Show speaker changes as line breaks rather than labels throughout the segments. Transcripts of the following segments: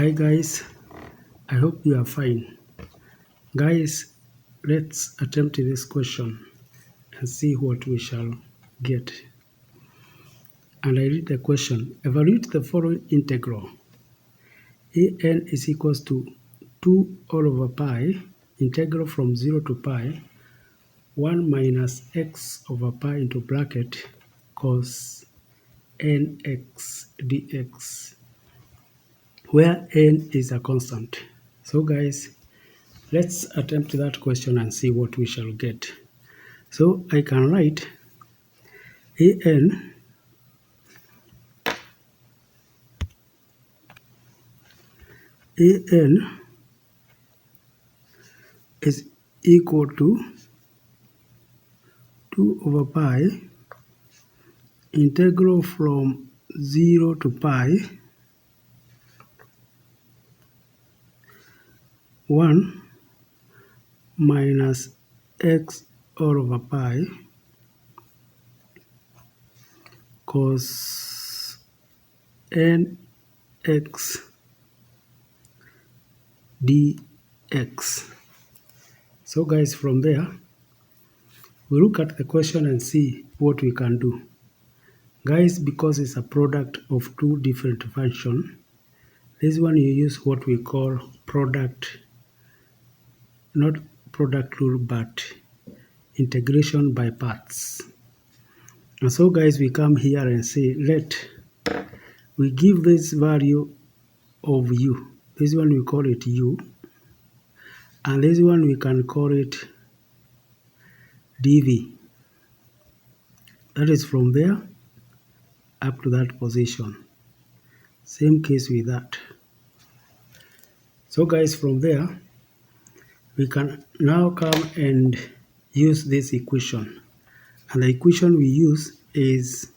Hi guys, I hope you are fine. Guys, let's attempt this question and see what we shall get. And I read the question. Evaluate the following integral. An is equals to 2 all over pi, integral from 0 to pi, 1 minus x over pi into bracket cos nx dx, where n is a constant. So guys, let's attempt that question and see what we shall get. So I can write an is equal to 2 over pi integral from 0 to pi 1 minus x all over pi cos nx dx. So guys, from there we look at the question and see what we can do. Guys, because it's a product of two different functions, this one you use what we call product, not product rule, but integration by parts. And so guys, we come here and say, we give this value of u. This one we call it u. And this one we can call it dv. That is from there up to that position. Same case with that. So guys, from there, we can now come and use this equation. And the equation we use is,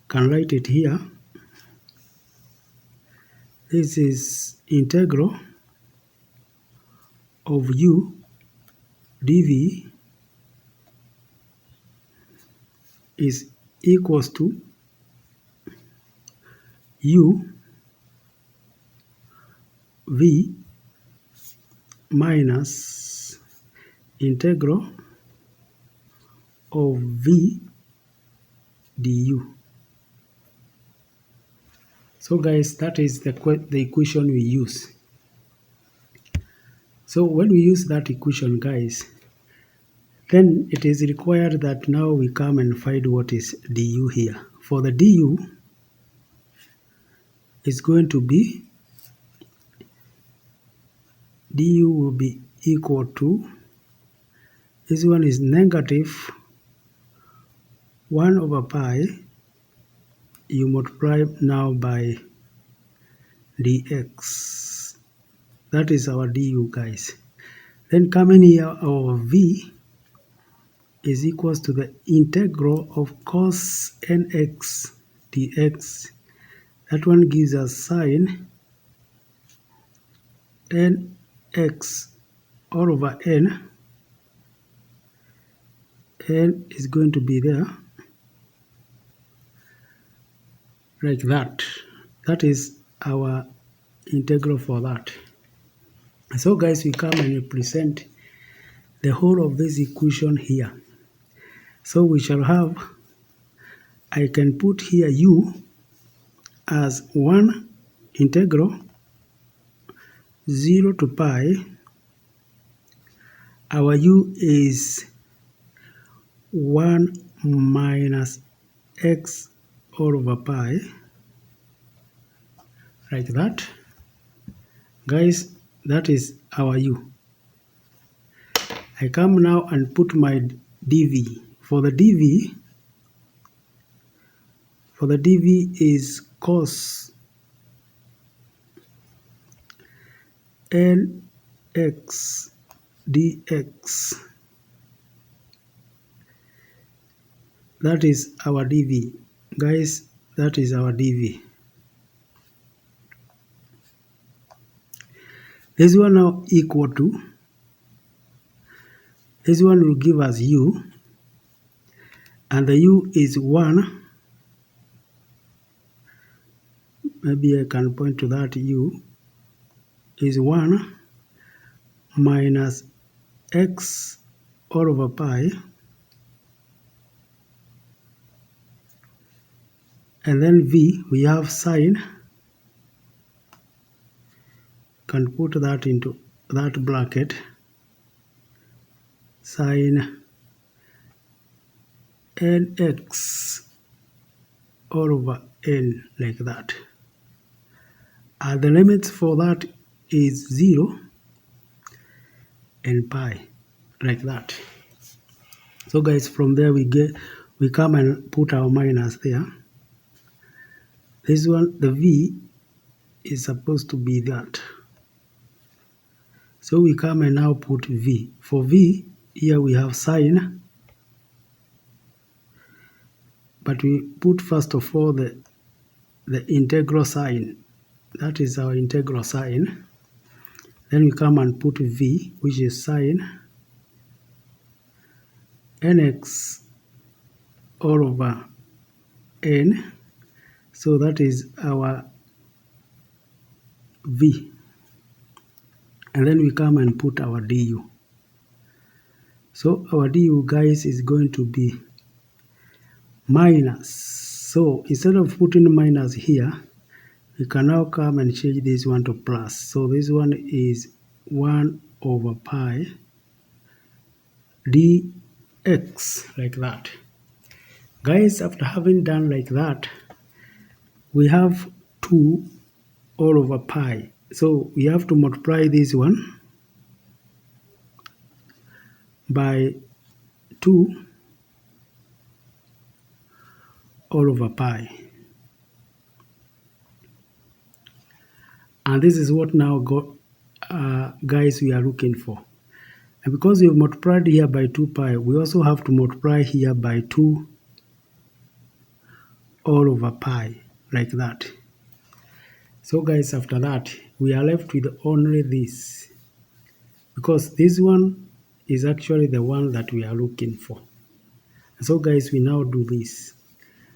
can write it here. This is integral of u dv is equals to u v minus integral of v du. So guys, that is the equation we use. So when we use that equation, guys, then it is required that now we come and find what is du here. For the du is going to be, du will be equal to, this one is negative 1 over pi, you multiply now by dx. That is our du, guys. Then coming here, our v is equals to the integral of cos nx dx. That one gives us sine nx all over n. N is going to be there like that. That is our integral for that. So guys, we come and represent the whole of this equation here. So we shall have, I can put here u as 1 integral 0 to pi. Our u is 1 minus x all over pi, like that. Guys, that is our u. I come now and put my dv. For the dv is cos nx dx. That is our dv. Guys, that is our dv. This one now equal to, this one will give us u, and the u is 1 maybe I can point to that u is 1 minus x all over pi, and then v, we have sine, can put that into that bracket, sine nx all over n, like that. And the limits for that is 0 and pi, like that. So guys, from there we come and put our minus there. This one, the v is supposed to be that. So we come and now put v. For v, here we have sine, but we put first of all the integral sign. That is our integral sign. Then we come and put v, which is sine nx all over n. So that is our v. And then we come and put our du. So our du, guys, is going to be minus. So instead of putting minus here, we can now come and change this one to plus. So this one is 1 over pi dx, like that. Guys, after having done like that, we have 2 all over pi. So we have to multiply this one by 2 all over pi. And this is what now guys, we are looking for. And because we have multiplied here by 2 pi, we also have to multiply here by 2 all over pi, like that. So guys, after that, we are left with only this, because this one is actually the one that we are looking for. So guys, we now do this,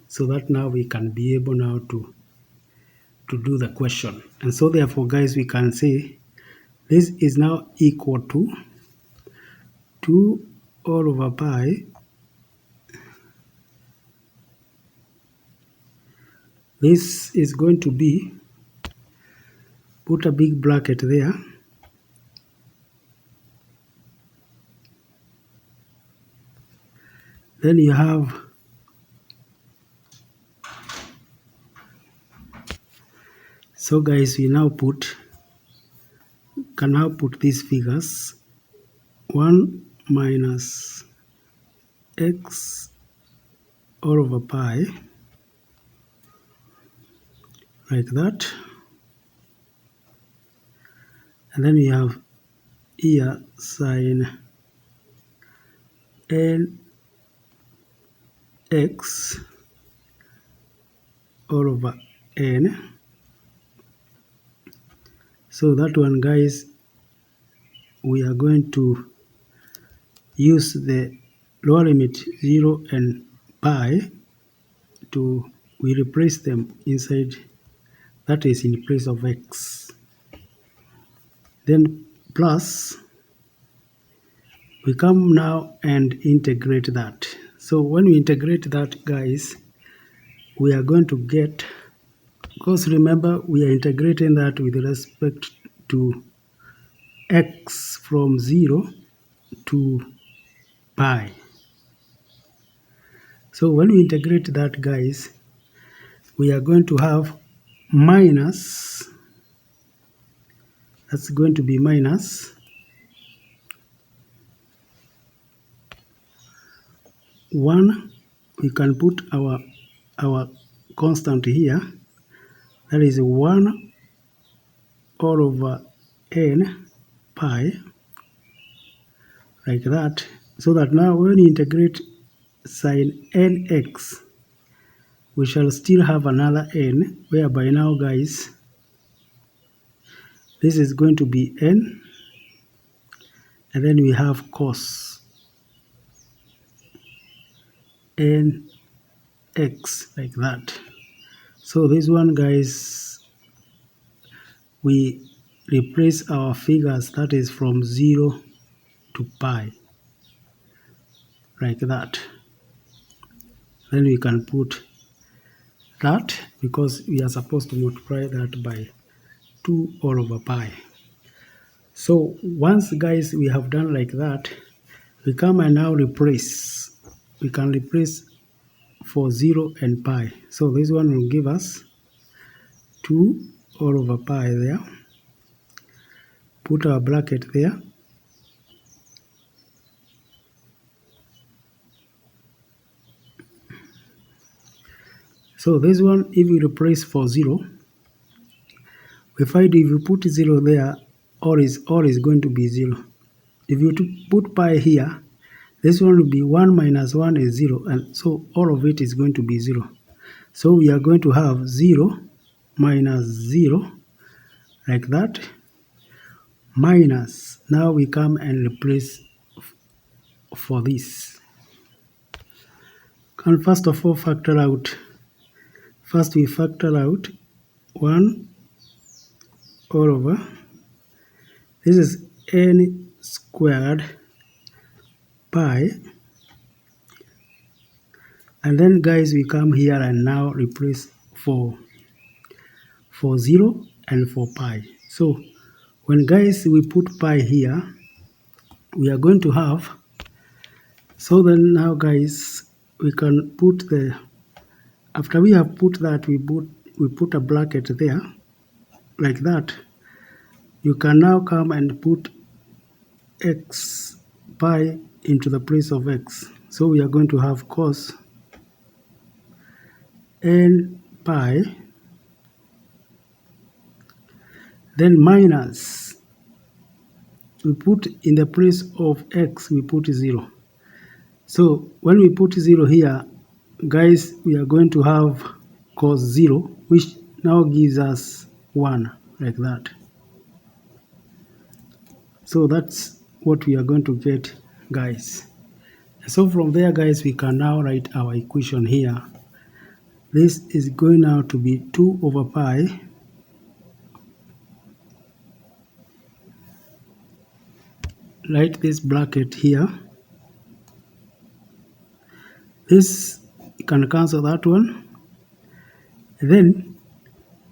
so that now we can be able now to do the question. And so therefore, guys, we can say this is now equal to 2 all over pi. This is going to be, put a big bracket there, then you have so guys, we now can now put these figures, 1 minus x all over pi, like that. And then we have here sine nx all over n. So that one, guys, we are going to use the lower limit 0 and pi to, we replace them inside, that is in place of x. Then plus, we come now and integrate that. So when we integrate that, guys, we are going to get, because remember we are integrating that with respect to x from 0 to pi. So when we integrate that, guys, we are going to have minus, that's going to be minus 1. We can put our constant here, that is 1 all over n pi, like that. So that now when we integrate sine nx, we shall still have another n, whereby now, guys, this is going to be n, and then we have cos nx, like that. So this one, guys, we replace our figures, that is from 0 to pi, like that. Then we can put that, because we are supposed to multiply that by 2 all over pi. So once, guys, we have done like that, we come and now replace. We can replace for 0 and pi. So this one will give us 2 all over pi there. Put our bracket there. So this one, if we replace for 0, we find if you put 0 there, all is going to be 0. If you put pi here, this one will be 1 minus 1 is 0, and so all of it is going to be 0. So we are going to have 0 minus 0, like that, minus, now we come and replace for this. And first of all, factor out. First we factor out 1 all over, this is n squared pi, and then, guys, we come here and now replace for 0 and for pi. So when, guys, we put pi here, we are going to have, so then now, guys, we can put the, after we have put that, we put a bracket there, like that. You can now come and put x pi into the place of x. So we are going to have cos n pi, then minus, we put in the place of x, we put 0. So when we put 0 here, guys, we are going to have cos 0, which now gives us 1, like that. So that's what we are going to get, guys. So from there, guys, we can now write our equation here. This is going now to be 2 over pi write this bracket here. This, you can cancel that one. Then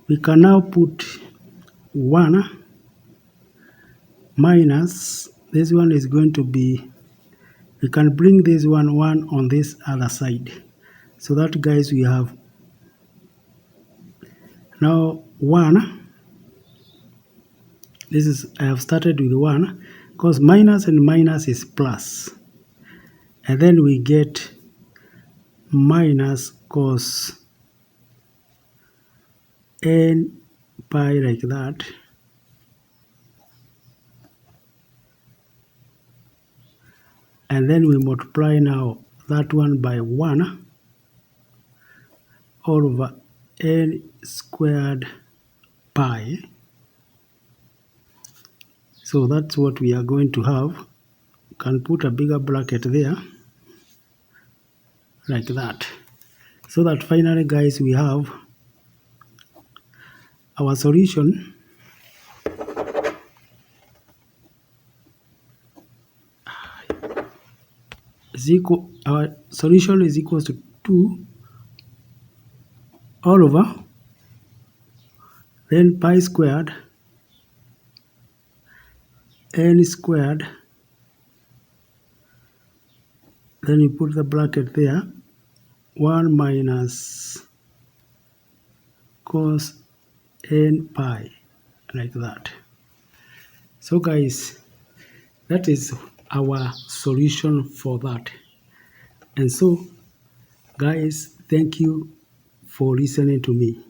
we can now put 1 minus, this one is going to be, we can bring this one on this other side. So that, guys, we have now 1. This is, I have started with 1, because minus and minus is plus. And then we get minus cos n pi, like that. And then we multiply now that one by 1 all over n squared pi. So that's what we are going to have. Can put a bigger bracket there, like that. So that finally, guys, we have our solution is equal, our solution is equal to 2 all over then pi squared n squared, then you put the bracket there, 1 minus cos n pi, like that. So, guys, that is our solution for that. And so, guys, thank you for listening to me.